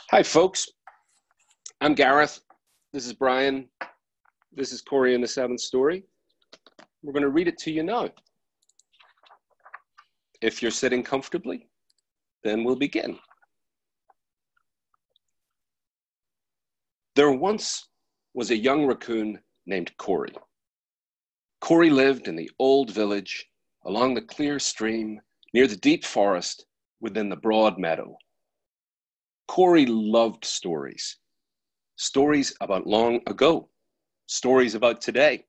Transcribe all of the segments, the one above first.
Hi, folks. I'm Gareth. This is Brian. This is Cory in the seventh story. We're going to read it to you now. If you're sitting comfortably, then we'll begin. There once was a young raccoon named Cory. Cory lived in the old village along the clear stream near the deep forest within the broad meadow. Cory loved stories. Stories about long ago, stories about today,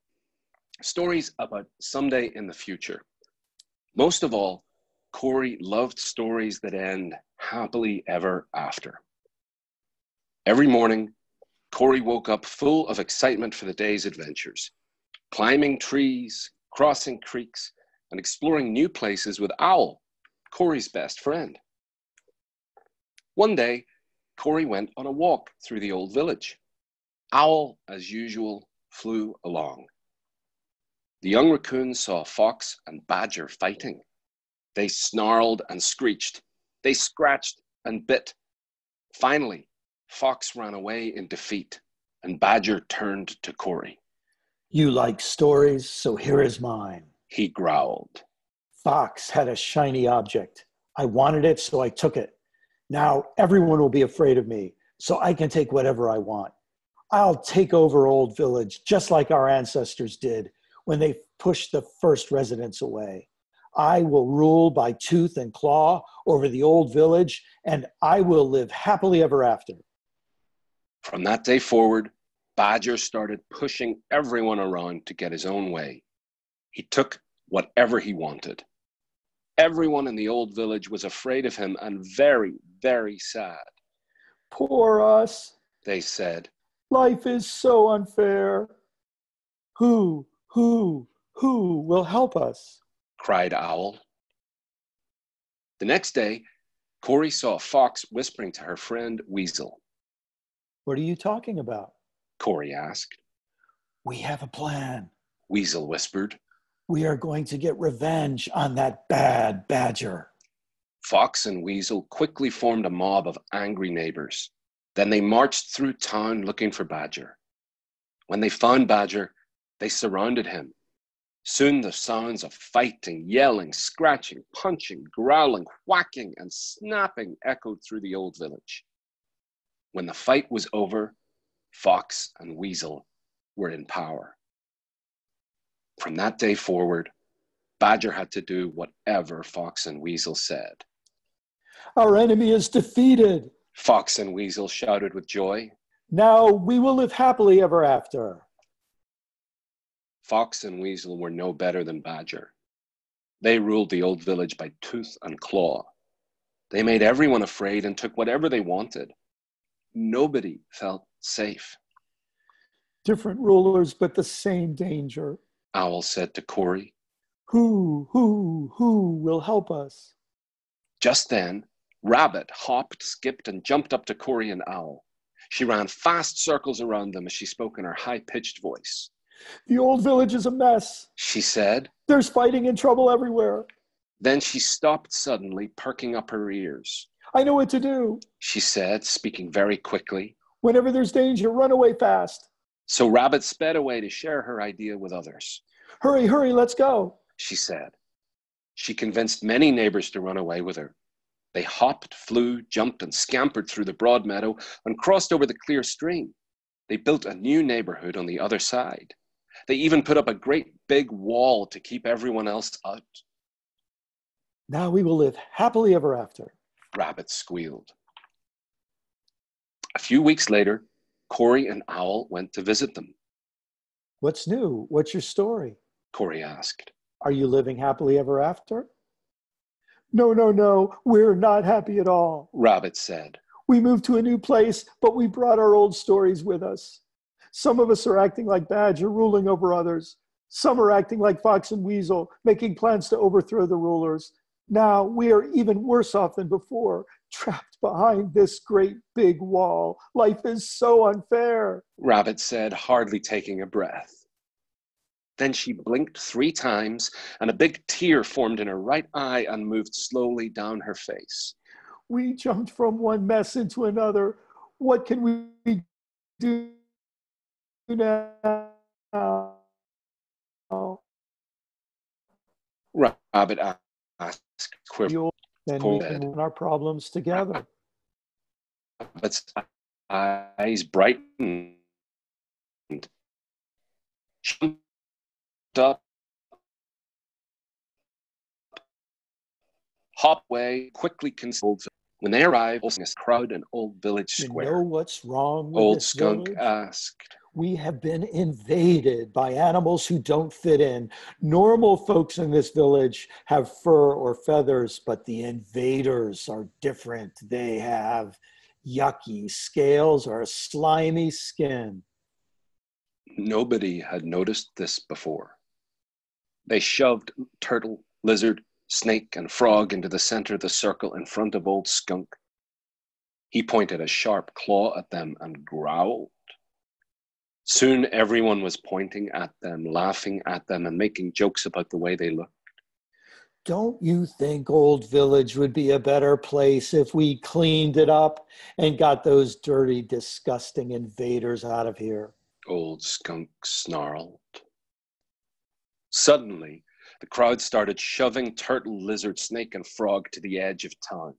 stories about someday in the future. Most of all, Cory loved stories that end happily ever after. Every morning, Cory woke up full of excitement for the day's adventures, climbing trees, crossing creeks, and exploring new places with Owl, Cory's best friend. One day, Cory went on a walk through the old village. Owl, as usual, flew along. The young raccoon saw Fox and Badger fighting. They snarled and screeched. They scratched and bit. Finally, Fox ran away in defeat, and Badger turned to Cory. "You like stories, so here is mine," he growled. "Fox had a shiny object. I wanted it, so I took it. Now everyone will be afraid of me, so I can take whatever I want. I'll take over Old Village, just like our ancestors did when they pushed the first residents away. I will rule by tooth and claw over the old village, and I will live happily ever after." From that day forward, Badger started pushing everyone around to get his own way. He took whatever he wanted. Everyone in the old village was afraid of him and very, very sad. "Poor us," they said. "Life is so unfair. Who will help us?" cried Owl. The next day, Cory saw Fox whispering to her friend Weasel. "What are you talking about?" Cory asked. "We have a plan," Weasel whispered. "We are going to get revenge on that bad Badger." Fox and Weasel quickly formed a mob of angry neighbors. Then they marched through town looking for Badger. When they found Badger, they surrounded him. Soon the sounds of fighting, yelling, scratching, punching, growling, whacking, and snapping echoed through the old village. When the fight was over, Fox and Weasel were in power. From that day forward, Badger had to do whatever Fox and Weasel said. "Our enemy is defeated," Fox and Weasel shouted with joy. "Now we will live happily ever after." Fox and Weasel were no better than Badger. They ruled the old village by tooth and claw. They made everyone afraid and took whatever they wanted. Nobody felt safe. "Different rulers, but the same danger," Owl said to Cory. Who will help us?" Just then, Rabbit hopped, skipped, and jumped up to Cory and Owl. She ran fast circles around them as she spoke in her high-pitched voice. "The old village is a mess," she said. "There's fighting and trouble everywhere." Then she stopped suddenly, perking up her ears. "I know what to do," she said, speaking very quickly. "Whenever there's danger, run away fast." So Rabbit sped away to share her idea with others. Hurry, let's go," she said. She convinced many neighbors to run away with her. They hopped, flew, jumped, and scampered through the broad meadow and crossed over the clear stream. They built a new neighborhood on the other side. They even put up a great big wall to keep everyone else out. "Now we will live happily ever after," Rabbit squealed. A few weeks later, Cory and Owl went to visit them. "What's new? What's your story?" Cory asked. "Are you living happily ever after?" No, we're not happy at all," Rabbit said. "We moved to a new place, but we brought our old stories with us. Some of us are acting like Badger, ruling over others. Some are acting like Fox and Weasel, making plans to overthrow the rulers. Now we are even worse off than before, trapped behind this great big wall. Life is so unfair," Rabbit said, hardly taking a breath. Then she blinked 3 times, and a big tear formed in her right eye and moved slowly down her face. We jumped from one mess into another. What can we do now? Rabbit asked, quivering. Then we can run our problems together. Rabbit's eyes brightened. Jumped up, hopped away, quickly consoled. When they arrived, a crowd in Old Village Square. You know what's wrong with Old this Skunk village? asked. We have been invaded by animals who don't fit in. Normal folks in this village have fur or feathers, but the invaders are different. They have yucky scales or a slimy skin. Nobody had noticed this before. They shoved turtle, lizard, snake, and frog into the center of the circle in front of Old Skunk. He pointed a sharp claw at them and growled. Soon everyone was pointing at them, laughing at them, and making jokes about the way they looked. Don't you think Old Village would be a better place if we cleaned it up and got those dirty, disgusting invaders out of here? Old Skunk snarled. Suddenly, the crowd started shoving turtle, lizard, snake, and frog to the edge of town.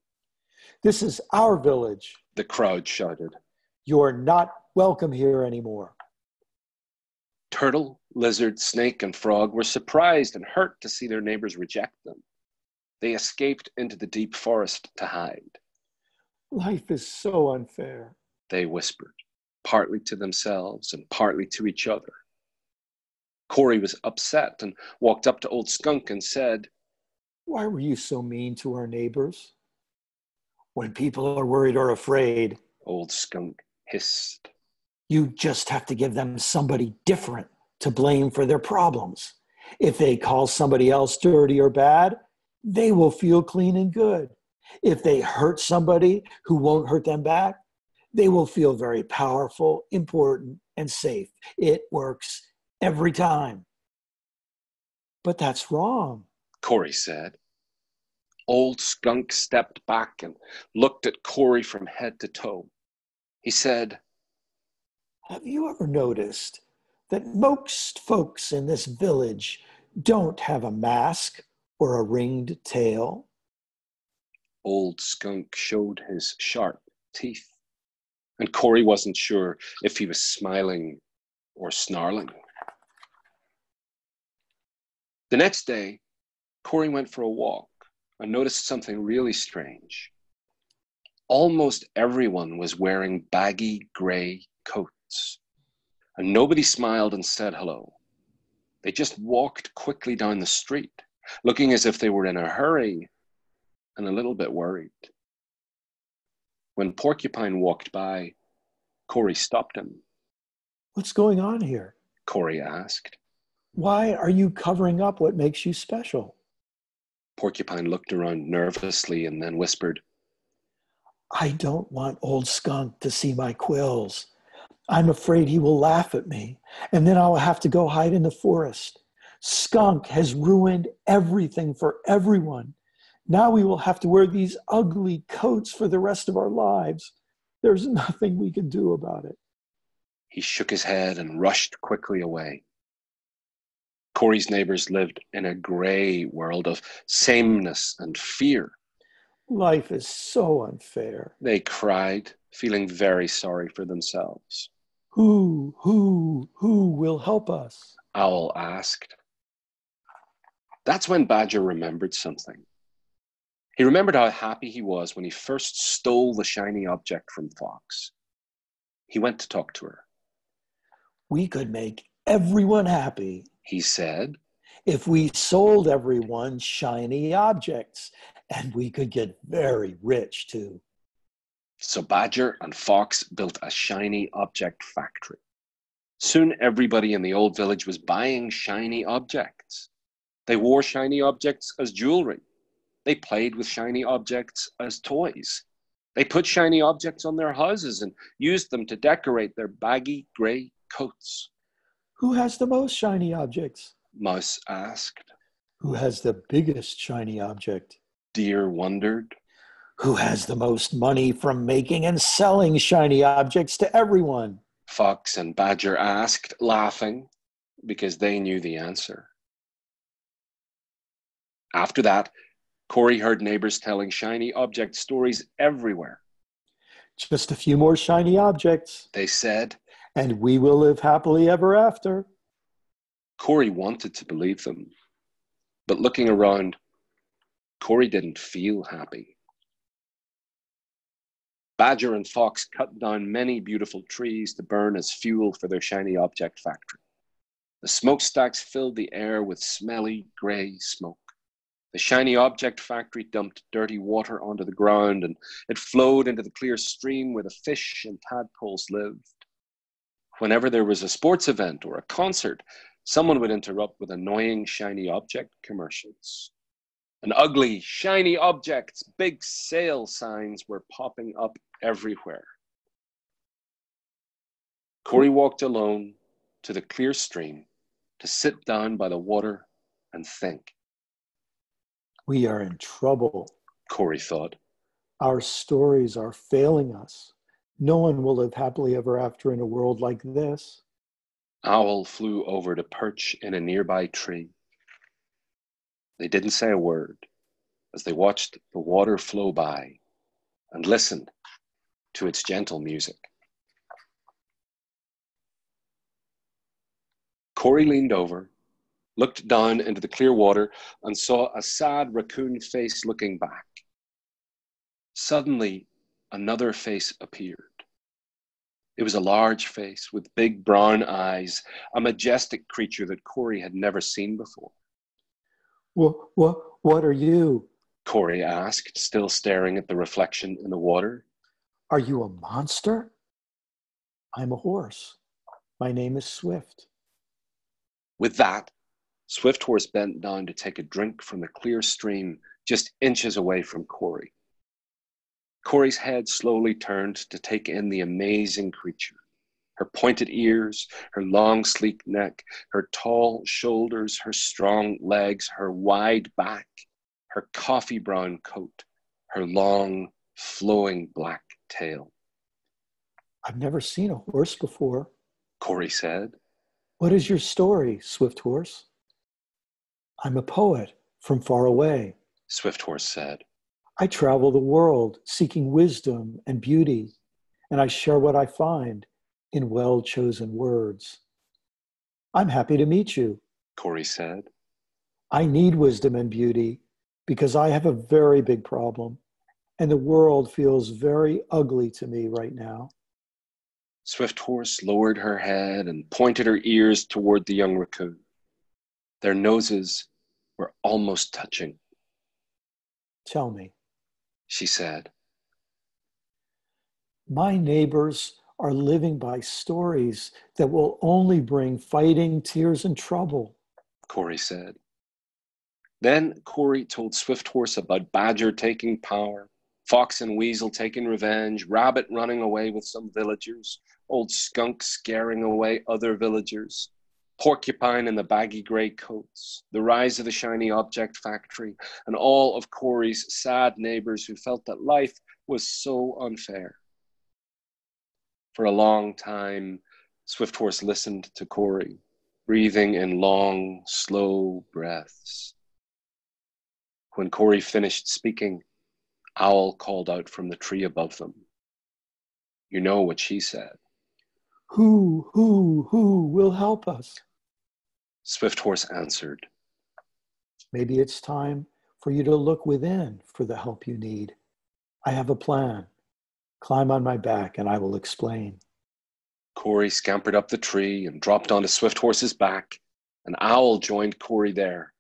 This is our village, the crowd shouted. You're not welcome here anymore. Turtle, lizard, snake, and frog were surprised and hurt to see their neighbors reject them. They escaped into the deep forest to hide. Life is so unfair, they whispered, partly to themselves and partly to each other. Cory was upset and walked up to Old Skunk and said, Why were you so mean to our neighbors? When people are worried or afraid, Old Skunk hissed, you just have to give them somebody different to blame for their problems. If they call somebody else dirty or bad, they will feel clean and good. If they hurt somebody who won't hurt them back, they will feel very powerful, important, and safe. It works every time. But that's wrong, Cory said. Old Skunk stepped back and looked at Cory from head to toe. He said, Have you ever noticed that most folks in this village don't have a mask or a ringed tail? Old Skunk showed his sharp teeth, and Cory wasn't sure if he was smiling or snarling. The next day, Cory went for a walk and noticed something really strange. Almost everyone was wearing baggy gray coats, and nobody smiled and said hello. They just walked quickly down the street, looking as if they were in a hurry and a little bit worried. When Porcupine walked by, Cory stopped him. What's going on here? Cory asked. Why are you covering up what makes you special? Porcupine looked around nervously and then whispered, I don't want Old Skunk to see my quills. I'm afraid he will laugh at me, and then I'll have to go hide in the forest. Skunk has ruined everything for everyone. Now we will have to wear these ugly coats for the rest of our lives. There's nothing we can do about it. He shook his head and rushed quickly away. Cory's neighbors lived in a gray world of sameness and fear. Life is so unfair, they cried, feeling very sorry for themselves. Who will help us? Owl asked. That's when Badger remembered something. He remembered how happy he was when he first stole the shiny object from Fox. He went to talk to her. We could make everyone happy, he said, if we sold everyone shiny objects, and we could get very rich too. So Badger and Fox built a shiny object factory. Soon everybody in the old village was buying shiny objects. They wore shiny objects as jewelry. They played with shiny objects as toys. They put shiny objects on their houses and used them to decorate their baggy gray coats. Who has the most shiny objects? Mouse asked. Who has the biggest shiny object? Deer wondered. Who has the most money from making and selling shiny objects to everyone? Fox and Badger asked, laughing, because they knew the answer. After that, Cory heard neighbors telling shiny object stories everywhere. Just a few more shiny objects, They said, and we will live happily ever after. Cory wanted to believe them, but looking around, Cory didn't feel happy. Badger and Fox cut down many beautiful trees to burn as fuel for their shiny object factory. The smokestacks filled the air with smelly grey smoke. The shiny object factory dumped dirty water onto the ground, and it flowed into the clear stream where the fish and tadpoles lived. Whenever there was a sports event or a concert, someone would interrupt with annoying shiny object commercials. And ugly, shiny objects, big sale signs were popping up everywhere. Cory walked alone to the clear stream to sit down by the water and think. We are in trouble, Cory thought. Our stories are failing us. No one will live happily ever after in a world like this. Owl flew over to perch in a nearby tree. They didn't say a word as they watched the water flow by and listened to its gentle music. Cory leaned over, looked down into the clear water, and saw a sad raccoon face looking back. Suddenly, another face appeared. It was a large face with big brown eyes, a majestic creature that Cory had never seen before. What are you? Cory asked, still staring at the reflection in the water. Are you a monster? I'm a horse. My name is Swift. With that, Swift Horse bent down to take a drink from the clear stream just inches away from Cory. Cory's head slowly turned to take in the amazing creature. Her pointed ears, her long, sleek neck, her tall shoulders, her strong legs, her wide back, her coffee brown coat, her long, flowing black tail. I've never seen a horse before, Cory said. What is your story, Swift Horse? I'm a poet from far away, Swift Horse said. I travel the world seeking wisdom and beauty, and I share what I find in well-chosen words. I'm happy to meet you, Cory said. I need wisdom and beauty because I have a very big problem, and the world feels very ugly to me right now. Swift Horse lowered her head and pointed her ears toward the young raccoon. Their noses were almost touching. Tell me, she said. My neighbors are living by stories that will only bring fighting, tears, and trouble, Cory said. Then Cory told Swift Horse about Badger taking power, Fox and Weasel taking revenge, Rabbit running away with some villagers, Old Skunk scaring away other villagers, Porcupine in the baggy grey coats, the rise of the shiny object factory, and all of Cory's sad neighbors who felt that life was so unfair. For a long time, Swift Horse listened to Cory, breathing in long, slow breaths. When Cory finished speaking, Owl called out from the tree above them. You know what she said. Who will help us? Swift Horse answered. Maybe it's time for you to look within for the help you need. I have a plan. Climb on my back and I will explain. Cory scampered up the tree and dropped onto Swift Horse's back, and Owl joined Cory there.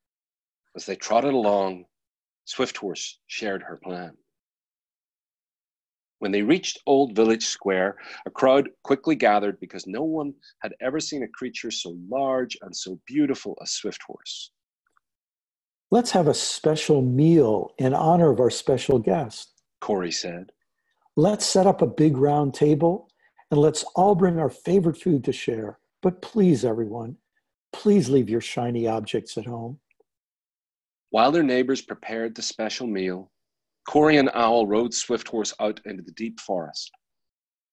As they trotted along, Swift Horse shared her plan. When they reached Old Village Square, a crowd quickly gathered because no one had ever seen a creature so large and so beautiful as Swift Horse. Let's have a special meal in honor of our special guest, Cory said. Let's set up a big round table and let's all bring our favorite food to share. But please, everyone, please leave your shiny objects at home. While their neighbors prepared the special meal, Cory and Owl rode Swift Horse out into the deep forest.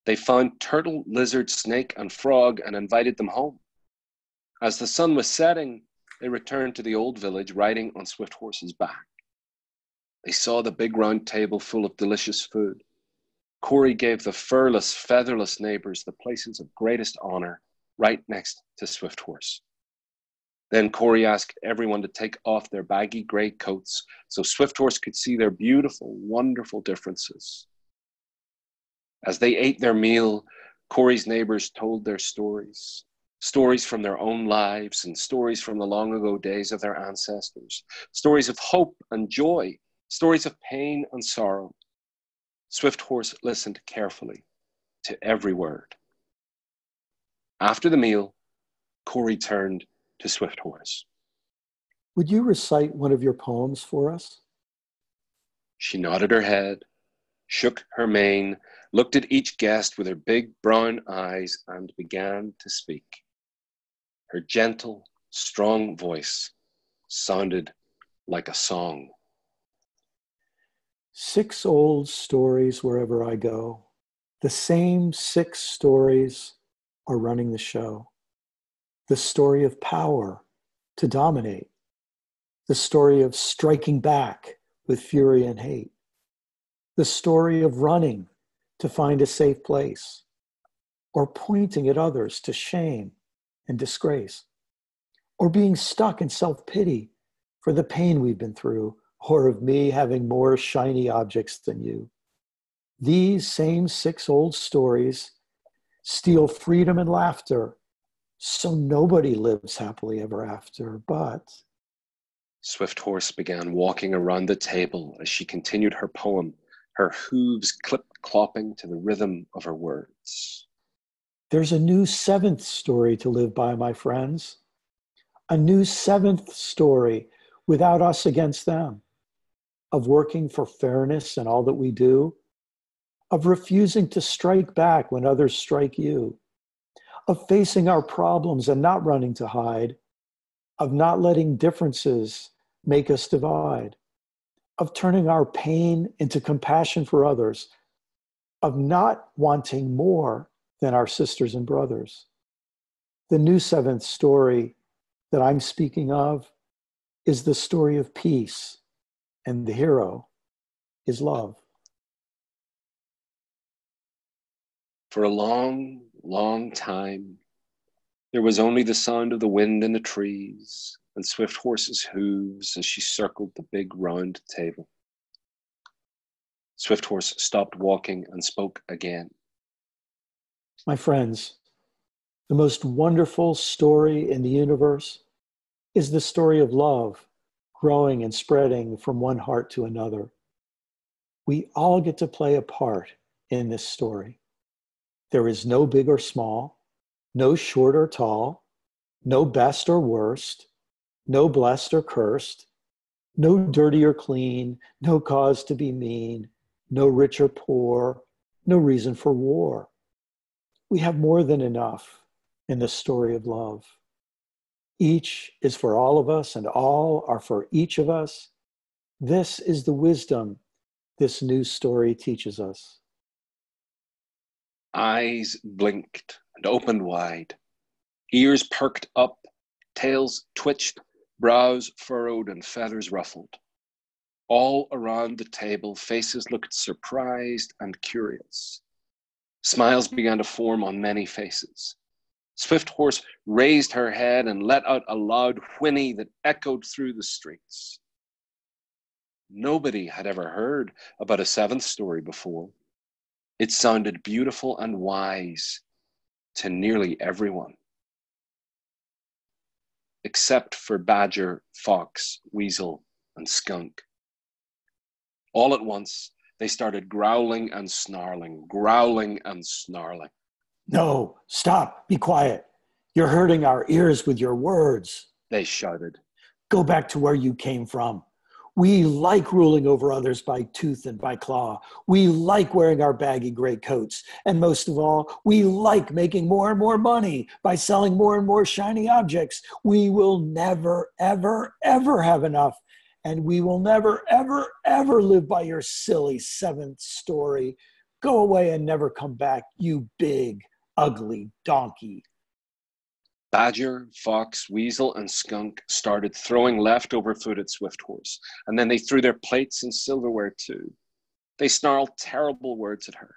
They found turtle, lizard, snake, and frog and invited them home. As the sun was setting, they returned to the old village, riding on Swift Horse's back. They saw the big round table full of delicious food. Cory gave the furless, featherless neighbors the places of greatest honor right next to Swift Horse. Then Cory asked everyone to take off their baggy gray coats so Swift Horse could see their beautiful, wonderful differences. As they ate their meal, Cory's neighbors told their stories. Stories from their own lives and stories from the long ago days of their ancestors. Stories of hope and joy. Stories of pain and sorrow. Swift Horse listened carefully to every word. After the meal, Cory turned to Swift Horse. Would you recite one of your poems for us? She nodded her head, shook her mane, looked at each guest with her big brown eyes, and began to speak. Her gentle, strong voice sounded like a song. 6 old stories wherever I go. The same 6 stories are running the show. The story of power to dominate. The story of striking back with fury and hate. The story of running to find a safe place, or pointing at others to shame and disgrace, or being stuck in self-pity for the pain we've been through, or of me having more shiny objects than you. These same 6 old stories steal freedom and laughter, so nobody lives happily ever after, but... Swift Horse began walking around the table as she continued her poem, her hooves clip-clopping to the rhythm of her words. There's a new 7th story to live by, my friends. A new 7th story without us against them. Of working for fairness in all that we do. Of refusing to strike back when others strike you. Of facing our problems and not running to hide. Of not letting differences make us divide. Of turning our pain into compassion for others. Of not wanting more than our sisters and brothers. The new 7th story that I'm speaking of is the story of peace, and the hero is love. For a long, long time, there was only the sound of the wind in the trees and Swift Horse's hooves as she circled the big round table. Swift Horse stopped walking and spoke again. My friends, the most wonderful story in the universe is the story of love growing and spreading from one heart to another. We all get to play a part in this story. There is no big or small, no short or tall, no best or worst, no blessed or cursed, no dirty or clean, no cause to be mean, no rich or poor, no reason for war. We have more than enough in the story of love. Each is for all of us and all are for each of us. This is the wisdom this new story teaches us. Eyes blinked and opened wide. Ears perked up, tails twitched, brows furrowed and feathers ruffled. All around the table, faces looked surprised and curious. Smiles began to form on many faces. Swift Horse raised her head and let out a loud whinny that echoed through the streets. Nobody had ever heard about a 7th story before. It sounded beautiful and wise to nearly everyone, except for badger, fox, weasel, and skunk. All at once, they started growling and snarling, growling and snarling. No, stop, be quiet. You're hurting our ears with your words, they shouted. Go back to where you came from. We like ruling over others by tooth and by claw. We like wearing our baggy gray coats. And most of all, we like making more and more money by selling more and more shiny objects. We will never, ever, ever have enough. And we will never, ever, ever live by your silly seventh story. Go away and never come back, you big, ugly donkey. Badger, fox, weasel, and skunk started throwing leftover food at Swifthorse, and then they threw their plates and silverware too. They snarled terrible words at her.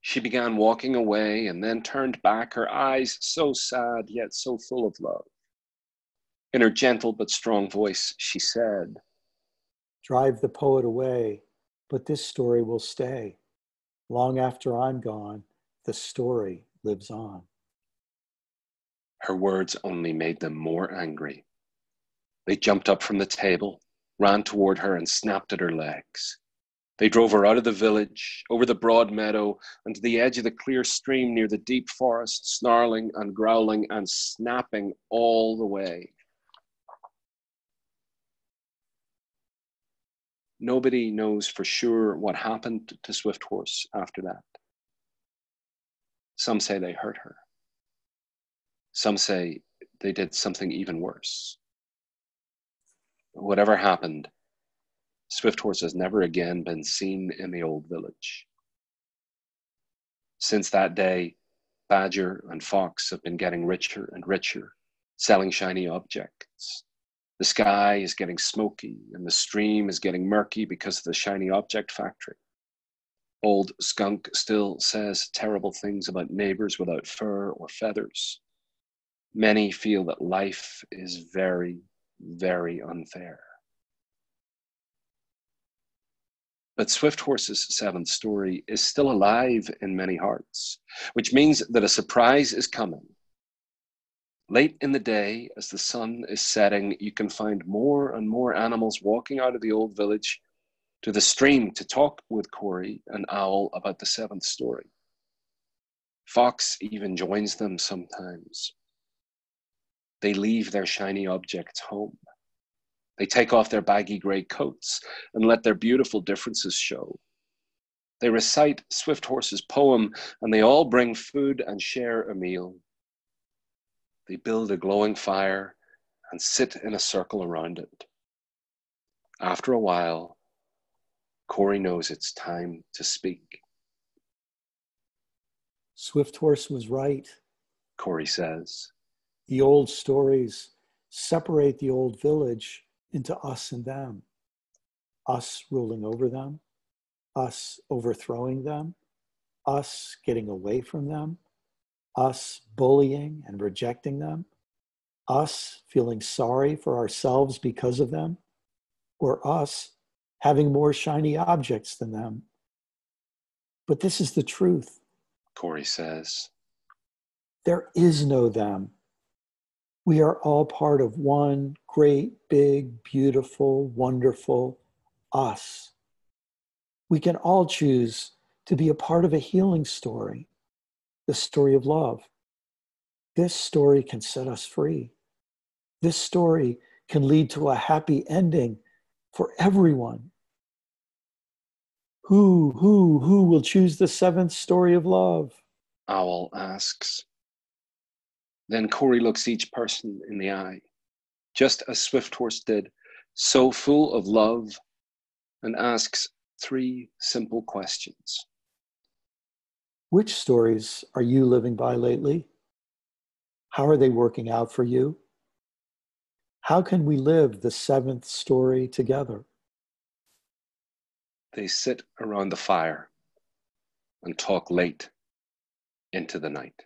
She began walking away and then turned back, her eyes so sad yet so full of love. In her gentle but strong voice, she said, Drive the poet away, but this story will stay. Long after I'm gone, the story lives on. Her words only made them more angry. They jumped up from the table, ran toward her, and snapped at her legs. They drove her out of the village, over the broad meadow, and to the edge of the clear stream near the deep forest, snarling and growling and snapping all the way. Nobody knows for sure what happened to Swifthorse after that. Some say they hurt her. Some say they did something even worse. Whatever happened, Swifthorse has never again been seen in the old village. Since that day, Badger and Fox have been getting richer and richer, selling shiny objects. The sky is getting smoky and the stream is getting murky because of the shiny object factory. Old Skunk still says terrible things about neighbors without fur or feathers. Many feel that life is very, very unfair. But Swifthorse's seventh story is still alive in many hearts, which means that a surprise is coming. Late in the day, as the sun is setting, you can find more and more animals walking out of the old village to the stream to talk with Cory and Owl about the seventh story. Fox even joins them sometimes. They leave their shiny objects home. They take off their baggy grey coats and let their beautiful differences show. They recite Swifthorse's poem, and they all bring food and share a meal. They build a glowing fire and sit in a circle around it. After a while, Cory knows it's time to speak. Swifthorse was right. Cory says, The old stories separate the old village into us and them. Us ruling over them, us overthrowing them, us getting away from them, us bullying and rejecting them, us feeling sorry for ourselves because of them, or us having more shiny objects than them. But this is the truth. Cory says, there is no them. We are all part of one great, big, beautiful, wonderful us. We can all choose to be a part of a healing story, the story of love. This story can set us free. This story can lead to a happy ending for everyone. Who will choose the seventh story of love? Owl asks. Then Cory looks each person in the eye, just as Swifthorse did, so full of love, and asks 3 simple questions. Which stories are you living by lately? How are they working out for you? How can we live the seventh story together? They sit around the fire and talk late into the night.